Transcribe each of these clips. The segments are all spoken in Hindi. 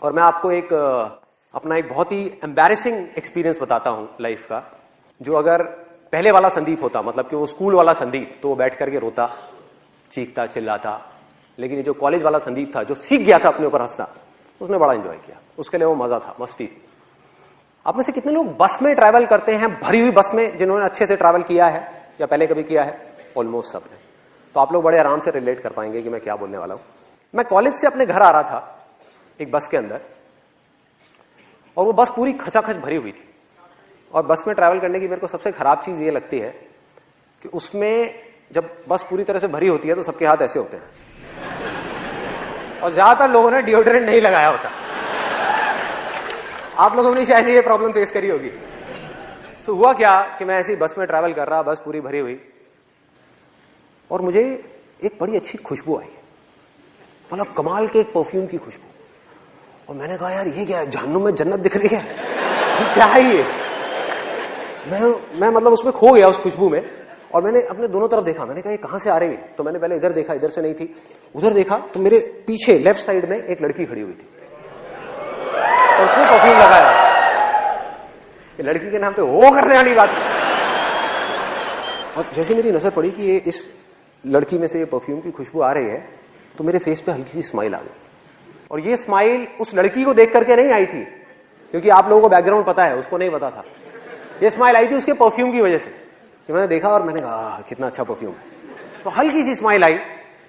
और मैं आपको एक अपना एक बहुत ही एम्बैरेसिंग एक्सपीरियंस बताता हूं लाइफ का, जो अगर पहले वाला संदीप होता, मतलब कि वो स्कूल वाला संदीप, तो वो बैठ करके रोता, चीखता, चिल्लाता। लेकिन ये जो कॉलेज वाला संदीप था, जो सीख गया था अपने ऊपर हंसना, उसने बड़ा एंजॉय किया, उसके लिए वो मजा था, मस्ती थी। आप में से कितने लोग बस में ट्रैवल करते हैं, भरी हुई बस में, जिन्होंने अच्छे से ट्रैवल किया है या पहले कभी किया है? ऑलमोस्ट सब ने। तो आप लोग बड़े आराम से रिलेट कर पाएंगे कि मैं क्या बोलने वाला हूं। मैं कॉलेज से अपने घर आ रहा था एक बस के अंदर, और वो बस पूरी खचाखच भरी हुई थी। और बस में ट्रैवल करने की मेरे को सबसे खराब चीज ये लगती है कि उसमें जब बस पूरी तरह से भरी होती है तो सबके हाथ ऐसे होते हैं, और ज्यादातर लोगों ने डिओड्रेंट नहीं लगाया होता। आप लोगों ने शायद ये प्रॉब्लम फेस करी होगी। तो हुआ क्या कि मैं ऐसी बस में ट्रैवल कर रहा, बस पूरी भरी हुई, और मुझे एक बड़ी अच्छी खुशबू आई, मतलब कमाल के एक परफ्यूम की खुशबू। और मैंने कहा यार ये क्या है, जहन्नुम में जन्नत दिख रही है, क्या है ये? मैं मतलब उसमें खो गया उस खुशबू में। और मैंने अपने दोनों तरफ देखा, मैंने कहा ये कहां से आ रही है? तो मैंने पहले इधर देखा, इधर से नहीं थी। उधर देखा तो मेरे पीछे लेफ्ट साइड में एक लड़की खड़ी हुई थी, और उसने परफ्यूम लगाया। लड़की के नाम पे वो करने वाली बात। और जैसे मेरी नजर पड़ी कि ये इस लड़की में से ये परफ्यूम की खुशबू आ रही है, तो मेरे फेस पे हल्की सी स्माइल आ गई। और ये स्माइल उस लड़की को देख करके नहीं आई थी, क्योंकि आप लोगों को बैकग्राउंड पता है, उसको नहीं पता था। ये स्माइल आई थी उसके परफ्यूम की वजह से, कि मैंने देखा और मैंने कहा कितना अच्छा परफ्यूम है। तो हल्की सी स्माइल आई,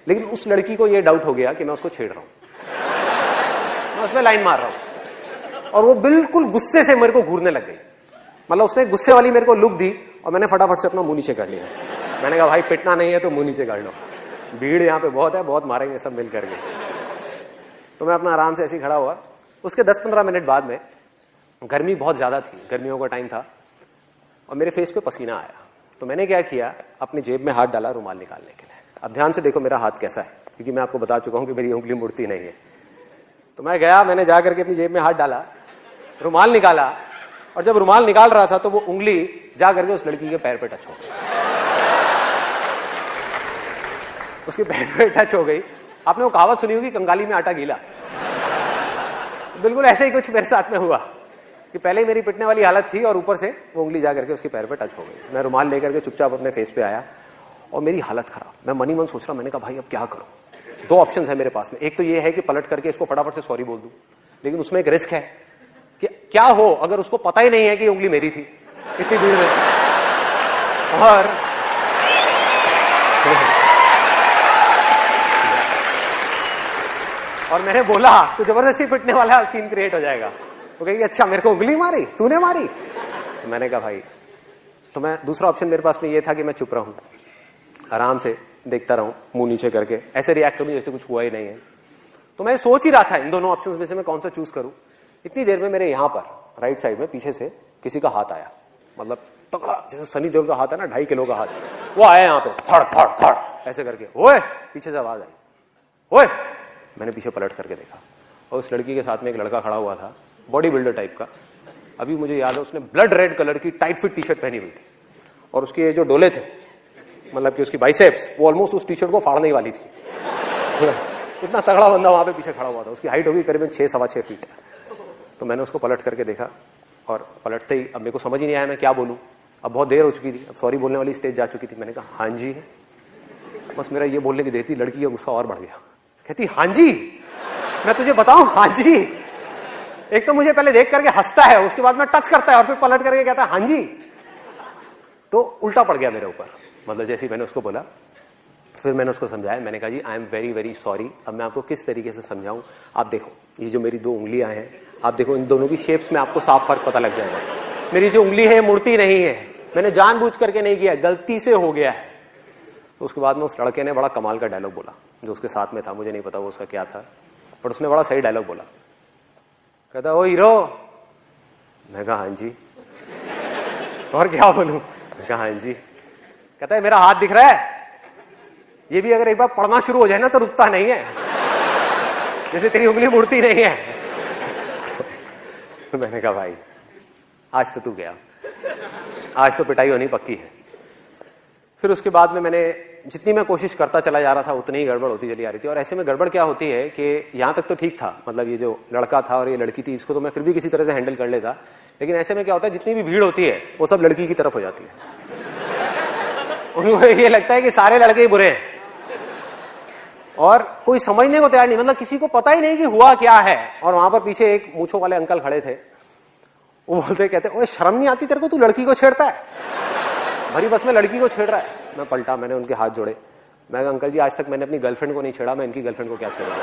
लेकिन उस लड़की को ये डाउट हो गया कि मैं उसको छेड़ रहा हूं, मैं उसमें लाइन मार रहा हूं। और वो बिल्कुल गुस्से से मेरे को घूरने लग गई, मतलब उसने गुस्से वाली मेरे को लुक दी, और मैंने फटाफट से अपना मुंह नीचे कर लिया। मैंने कहा भाई पिटना नहीं है तो मुंह नीचे कर लो, भीड़ यहाँ पे बहुत है, बहुत मारेंगे सब मिल करके। तो मैं अपना आराम से ऐसे ही खड़ा हुआ। उसके 10-15 मिनट बाद में, गर्मी बहुत ज्यादा थी, गर्मियों का टाइम था, और मेरे फेस पे पसीना आया। तो मैंने क्या किया, अपनी जेब में हाथ डाला रुमाल निकालने के लिए। अब ध्यान से देखो मेरा हाथ कैसा है, क्योंकि मैं आपको बता चुका हूं कि मेरी उंगली मुड़ती नहीं है। तो मैं गया, मैंने जाकर के अपनी जेब में हाथ डाला, रुमाल निकाला, और जब रुमाल निकाल रहा था तो वो उंगली जा करके उस लड़की के पैर पे टच हो गई। उसके पैर पे टच हो गई। आपने वो कहावत सुनी होगी, कंगाली में आटा गीला। बिल्कुल ऐसे ही कुछ मेरे साथ में हुआ कि पहले ही मेरी पिटने वाली हालत थी, और ऊपर से वो उंगली जा करके उसके पैर पे टच हो गई। मैं रुमाल लेकर के चुपचाप अपने फेस पे आया, और मेरी हालत खराब। मैं मनी मन सोच रहा, मैंने कहा भाई अब क्या करूं? दो ऑप्शन है मेरे पास में। एक तो ये है कि पलट करके इसको फटाफट से सॉरी बोल दूं, लेकिन उसमें एक रिस्क है कि क्या हो अगर उसको पता ही नहीं है कि उंगली मेरी थी इतनी भीड़ में। और मैंने बोला तो जबरदस्ती पिटने वाला सीन क्रिएट हो जाएगा। वो कहेगी अच्छा मेरे को उंगली मारी, तूने मारी? तो मैंने कहा भाई, तो मैं दूसरा ऑप्शन मेरे पास में ये था कि मैं चुप रहूं, आराम से देखता रहूं, मुंह नीचे करके ऐसे रिएक्ट करूं जैसे कुछ हुआ ही नहीं है। तो मैं सोच ही रहा था इन दोनों ऑप्शंस में से मैं कौन सा चूज करूं। इतनी देर में मेरे यहां पर राइट साइड में पीछे से किसी का हाथ आया, मतलब तगड़ा, जैसे सनी देओल का हाथ है ना, 2.5 किलो का हाथ, वो आया यहाँ पे, थड़ थड़ थड़ ऐसे करके। ओए, पीछे से आवाज आई, ओए। मैंने पीछे पलट करके देखा, और उस लड़की के साथ में एक लड़का खड़ा हुआ था, बॉडी बिल्डर टाइप का। अभी मुझे याद है, उसने ब्लड रेड कलर की टाइट फिट टी शर्ट पहनी हुई थी, और उसके जो डोले थे, मतलब कि उसकी बाइसेप्स, वो ऑलमोस्ट उस टी शर्ट को फाड़ने वाली थी। इतना तगड़ा बंदा वहां पे पीछे खड़ा हुआ था। उसकी हाइट होगी करीबन 6-6.25 फीट। तो मैंने उसको पलट करके देखा, और पलटते ही अब मेरे को समझ ही नहीं आया मैं क्या बोलूं। अब बहुत देर हो चुकी थी, अब सॉरी बोलने वाली स्टेज जा चुकी थी। मैंने कहा हाँ जी। बस मेरा ये बोलने की देर थी, लड़की का गुस्सा और बढ़ गया। कहती हाँ जी, मैं तुझे बताऊं हाँ जी। एक तो मुझे पहले देख करके हंसता है, उसके बाद में टच करता है, और फिर पलट करके कहता है हाँ जी। तो उल्टा पड़ गया मेरे ऊपर, मतलब जैसे मैंने उसको बोला। फिर मैंने उसको समझाया, मैंने कहा जी I am very very sorry. अब मैं आपको किस तरीके से समझाऊं, आप देखो ये जो मेरी 2 उंगलियां हैं, आप देखो इन दोनों की शेप्स में आपको साफ फर्क पता लग जाएगा। मेरी जो उंगली है मुड़ती नहीं है, मैंने जानबूझ करके नहीं किया, गलती से हो गया है। तो उसके बाद में उस लड़के ने बड़ा कमाल का डायलॉग बोला, जो उसके साथ में था, मुझे नहीं पता वो उसका क्या था, बट उसने बड़ा सही डायलॉग बोला। कहता ओ हीरो। मैं कहा हाँ जी। और क्या बोलूं? मैं कहा हाँ जी। कहता है मेरा हाथ दिख रहा है, ये भी अगर एक बार पढ़ना शुरू हो जाए ना तो रुकता नहीं है, जैसे तेरी उंगली मुड़ती नहीं है। तो मैंने कहा भाई आज तो तू गया, आज तो पिटाई होनी पक्की है। फिर उसके बाद में मैंने जितनी मैं कोशिश करता चला जा रहा था उतनी ही गड़बड़ होती चली आ रही थी। और ऐसे में गड़बड़ क्या होती है कि यहां तक तो ठीक था, मतलब ये जो लड़का था और ये लड़की थी, इसको तो मैं फिर भी किसी तरह से हैंडल कर लेता, लेकिन ऐसे में क्या होता है, जितनी भी भीड़ होती है वो सब लड़की की तरफ हो जाती है। उनको ये लगता है कि सारे लड़के ही बुरे हैं और कोई समझने को तैयार नहीं, मतलब किसी को पता ही नहीं कि हुआ क्या है। और वहां पर पीछे एक मूंछों वाले अंकल खड़े थे, वो बोलते कहते, ओए शर्म नहीं आती तेरे को, तू लड़की को छेड़ता है, भरी बस में लड़की को छेड़ रहा है। मैं पलटा, मैंने उनके हाथ जोड़े, मैं कहा अंकल जी आज तक मैंने अपनी गर्लफ्रेंड को नहीं छेड़ा, मैं इनकी गर्लफ्रेंड को क्या छेड़ा।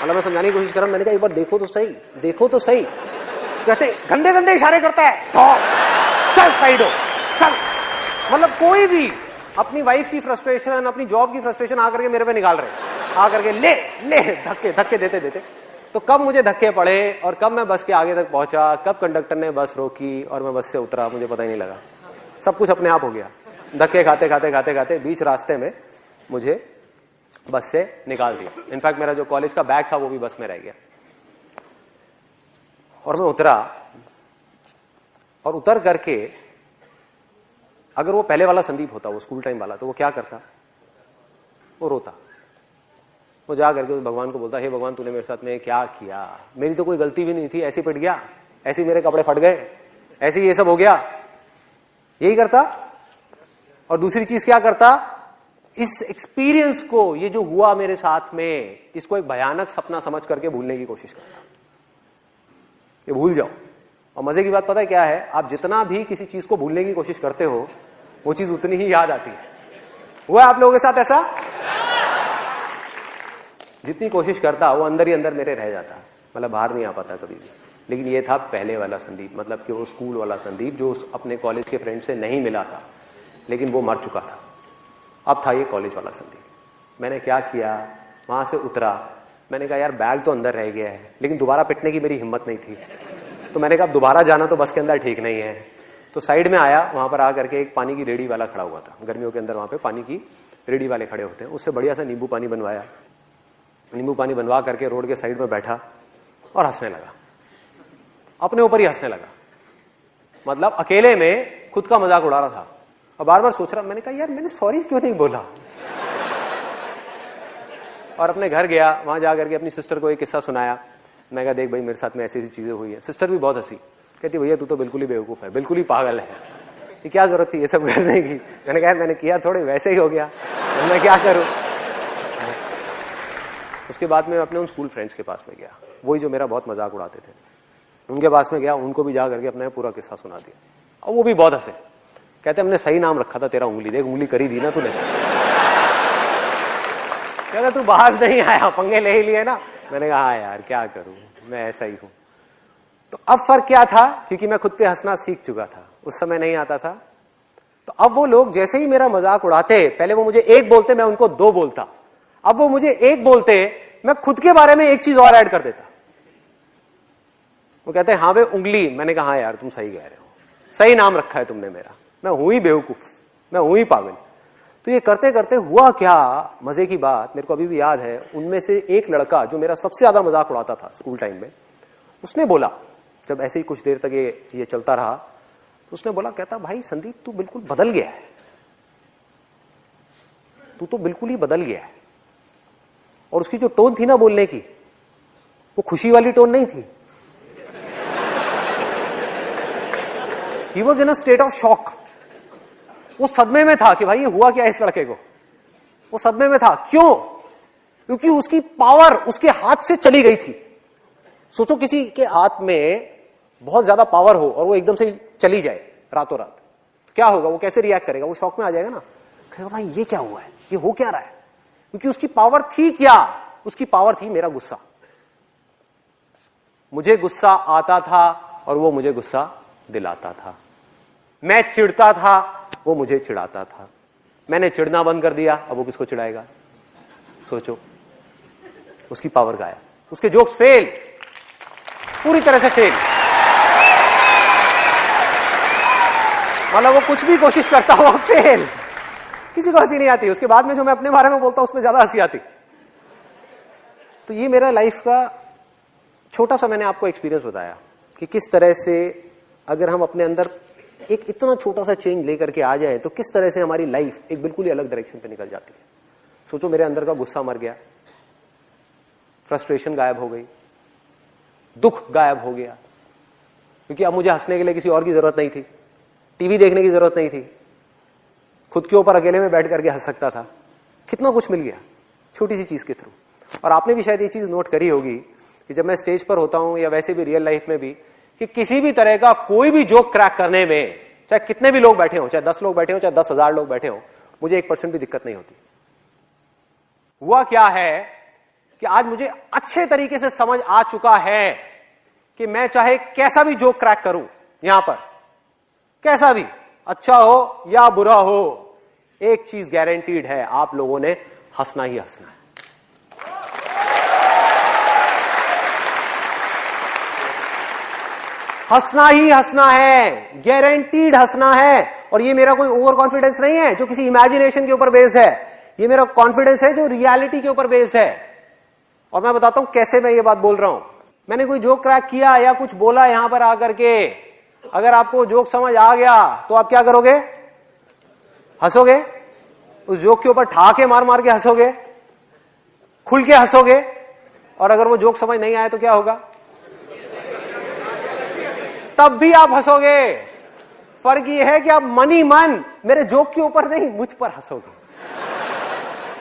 मतलब मैं समझाने की कोशिश कर रहा हूं, मैंने कहा एक बार देखो तो सही, देखो तो सही। कहते गंदे गंदे इशारे करता है, तो चल साइड हो चल। मतलब कोई भी अपनी वाइफ की फ्रस्ट्रेशन, अपनी जॉब की फ्रस्ट्रेशन आकर के मेरे पे निकाल रहे, आकर के ले ले धक्के धक्के देते देते। तो कब मुझे धक्के पड़े और कब मैं बस के आगे तक पहुंचा, कब कंडक्टर ने बस रोकी और मैं बस से उतरा, मुझे पता ही नहीं लगा। सब कुछ अपने आप हो गया, धक्के खाते खाते खाते खाते बीच रास्ते में मुझे बस से निकाल दिया। इनफैक्ट मेरा जो कॉलेज का बैग था वो भी बस में रह गया। और मैं उतरा, और उतर करके अगर वो पहले वाला संदीप होता, वो स्कूल टाइम वाला, तो वो क्या करता, वो रोता, वो जा करके भगवान को बोलता, हे भगवान तूने मेरे साथ में क्या किया, मेरी तो कोई गलती भी नहीं थी, ऐसे पिट गया, ऐसे मेरे कपड़े फट गए, ऐसे ये सब हो गया, यही करता। और दूसरी चीज क्या करता, इस एक्सपीरियंस को, ये जो हुआ मेरे साथ में, इसको एक भयानक सपना समझ करके भूलने की कोशिश करता, ये भूल जाओ। और मजे की बात पता है क्या है, आप जितना भी किसी चीज को भूलने की कोशिश करते हो वो चीज उतनी ही याद आती है। हुआ आप लोगों के साथ ऐसा? जितनी कोशिश करता वो अंदर ही अंदर मेरे रह जाता, मतलब बाहर नहीं आ पाता कभी भी। लेकिन ये था पहले वाला संदीप, मतलब कि वो स्कूल वाला संदीप जो अपने कॉलेज के फ्रेंड से नहीं मिला था, लेकिन वो मर चुका था। अब था ये कॉलेज वाला संदीप। मैंने क्या किया, वहां से उतरा, मैंने कहा यार बैग तो अंदर रह गया है, लेकिन दोबारा पिटने की मेरी हिम्मत नहीं थी। तो मैंने कहा दोबारा जाना तो बस के अंदर ठीक नहीं है। तो साइड में आया, वहां पर आकर के एक पानी की रेडी वाला खड़ा हुआ था, गर्मियों के अंदर वहां पे पानी की रेडी वाले खड़े होते हैं, उससे बढ़िया सा नींबू पानी बनवाया, नींबू पानी बनवा करके रोड के साइड में बैठा और हंसने लगा, अपने ऊपर ही हंसने लगा। मतलब अकेले में खुद का मजाक उड़ा रहा था और बार बार सोच रहा, मैंने कहा यार मैंने सॉरी क्यों नहीं बोला। और अपने घर गया, वहां जाकर के अपनी सिस्टर को एक किस्सा सुनाया। मैं कहा देख भाई मेरे साथ में ऐसी ऐसी चीजें हुई है। सिस्टर भी बहुत हंसी, कहती भैया तू तो बिल्कुल ही बेवकूफ है, बिल्कुल ही पागल है, ये क्या जरूरत थी ये सब करने की। मैंने कहा मैंने किया थोड़े वैसे ही हो गया, मैं क्या करूं। उसके बाद में अपने उन स्कूल फ्रेंड्स के पास में गया, वही जो मेरा बहुत मजाक उड़ाते थे, उनके पास में गया, उनको भी जा करके अपना पूरा किस्सा सुना दिया। और वो भी बहुत हंसे, कहते हमने सही नाम रखा था तेरा, उंगली देख उंगली करी दी ना तूने। कहता तू बाहर नहीं आया, पंगे ले ही लिए ना। मैंने कहा हाँ यार क्या करूं, मैं ऐसा ही हूं। तो अब फर्क क्या था, क्योंकि मैं खुद पे हंसना सीख चुका था, उस समय नहीं आता था। तो अब वो लोग जैसे ही मेरा मजाक उड़ाते, पहले वो मुझे एक बोलते मैं उनको दो बोलता, अब वो मुझे एक बोलते मैं खुद के बारे में एक चीज और ऐड कर देता। वो कहते हैं हाँ वे उंगली। मैंने कहा हाँ यार तुम सही कह रहे हो, सही नाम रखा है तुमने मेरा, मैं हूं ही बेवकूफ, मैं हूं ही पागल। तो ये करते करते हुआ क्या, मजे की बात मेरे को अभी भी याद है, उनमें से एक लड़का जो मेरा सबसे ज्यादा मजाक उड़ाता था स्कूल टाइम में, उसने बोला, जब ऐसे ही कुछ देर तक ये चलता रहा, तो उसने बोला, कहता भाई संदीप तू बिल्कुल बदल गया है, तू तो बिल्कुल ही बदल गया है। और उसकी जो टोन थी ना बोलने की, वो खुशी वाली टोन नहीं थी। He was in a state of shock. वो सदमे में था कि भाई ये हुआ क्या इस लड़के को, वो सदमे में था। क्यों? क्योंकि उसकी पावर उसके हाथ से चली गई थी। सोचो किसी के हाथ में बहुत ज्यादा पावर हो और वो एकदम से चली जाए रातों रात, तो क्या होगा, वो कैसे रिएक्ट करेगा, वो शॉक में आ जाएगा ना, कहेगा भाई ये क्या हुआ है, ये हो क्या रहा है। क्योंकि उसकी पावर थी क्या, उसकी पावर थी मेरा गुस्सा। मुझे गुस्सा आता था और वो मुझे गुस्सा दिलाता था। मैं चिढ़ता था, वो मुझे चिढ़ाता था। मैंने चिढ़ना बंद कर दिया, अब वो किसको चिढ़ाएगा। सोचो, उसकी पावर गायब, उसके जोक्स फेल, पूरी तरह से फेल। मतलब वो कुछ भी कोशिश करता हो फेल, किसी को हंसी नहीं आती। उसके बाद में जो मैं अपने बारे में बोलता हूं उसमें ज्यादा हंसी आती। तो ये मेरा लाइफ का छोटा सा मैंने आपको एक्सपीरियंस बताया कि किस तरह से अगर हम अपने अंदर एक इतना छोटा सा चेंज लेकर के आ जाए तो किस तरह से हमारी लाइफ एक बिल्कुल ही अलग डायरेक्शन पे निकल जाती है। सोचो मेरे अंदर का गुस्सा मर गया, फ्रस्ट्रेशन गायब हो गई, दुख गायब हो गया, क्योंकि अब मुझे हंसने के लिए किसी और की जरूरत नहीं थी, टीवी देखने की जरूरत नहीं थी, खुद के ऊपर अकेले में बैठ करके हंस सकता था। कितना कुछ मिल गया छोटी सी चीज के थ्रू। और आपने भी शायद ये चीज नोट करी होगी कि जब मैं स्टेज पर होता हूं या वैसे भी रियल लाइफ में भी, कि किसी भी तरह का कोई भी जोक क्रैक करने में, चाहे कितने भी लोग बैठे हो, चाहे 10 लोग बैठे हो, चाहे 10,000 लोग बैठे हो, मुझे 1% भी दिक्कत नहीं होती। हुआ क्या है कि आज मुझे अच्छे तरीके से समझ आ चुका है कि मैं चाहे कैसा भी जोक क्रैक करूं यहां पर, कैसा भी, अच्छा हो या बुरा हो, एक चीज गारंटीड है, आप लोगों ने हंसना ही हंसना है। हंसना ही हंसना है, गारंटीड हंसना है। और ये मेरा कोई ओवर कॉन्फिडेंस नहीं है जो किसी इमेजिनेशन के ऊपर बेस्ड है, ये मेरा कॉन्फिडेंस है जो रियलिटी के ऊपर बेस्ड है। और मैं बताता हूं कैसे मैं ये बात बोल रहा हूं। मैंने कोई जोक क्रैक किया या कुछ बोला यहां पर आकर के, अगर आपको जोक समझ आ गया तो आप क्या करोगे? हंसोगे, उस जोक के ऊपर ठहाके मार मार के हंसोगे, खुल के हंसोगे। और अगर वो जोक समझ नहीं आया तो क्या होगा? तब भी आप हंसोगे। फर्क ये है कि आप मन ही मन मेरे जोक के ऊपर नहीं, मुझ पर हंसोगे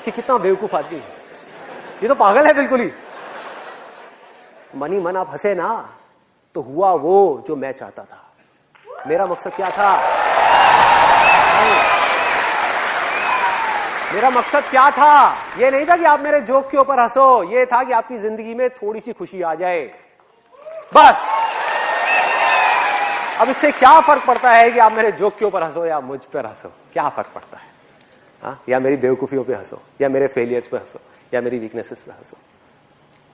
कि कितना बेवकूफ आदमी है, ये तो पागल है बिल्कुल ही। मन ही मन आप हंसे ना, तो हुआ वो जो मैं चाहता था। मेरा मकसद क्या था? मेरा मकसद क्या था? ये नहीं था कि आप मेरे जोक के ऊपर हंसो, ये था कि आपकी जिंदगी में थोड़ी सी खुशी आ जाए, बस। अब इससे क्या फर्क पड़ता है कि आप मेरे जोक के ऊपर हंसो या मुझ पर हंसो? क्या फर्क पड़ता है? हाँ, या मेरी बेवकूफियों पे हंसो, या मेरे फेलियर्स पे हंसो, या मेरी वीकनेसेस पे हंसो।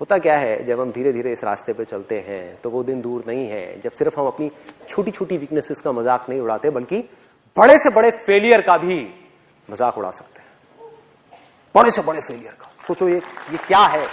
होता क्या है, जब हम धीरे धीरे इस रास्ते पे चलते हैं तो वो दिन दूर नहीं है जब सिर्फ हम अपनी छोटी छोटी वीकनेसेस का मजाक नहीं उड़ाते, बल्कि बड़े से बड़े फेलियर का भी मजाक उड़ा सकते हैं। बड़े से बड़े फेलियर का सोचो, ये क्या है?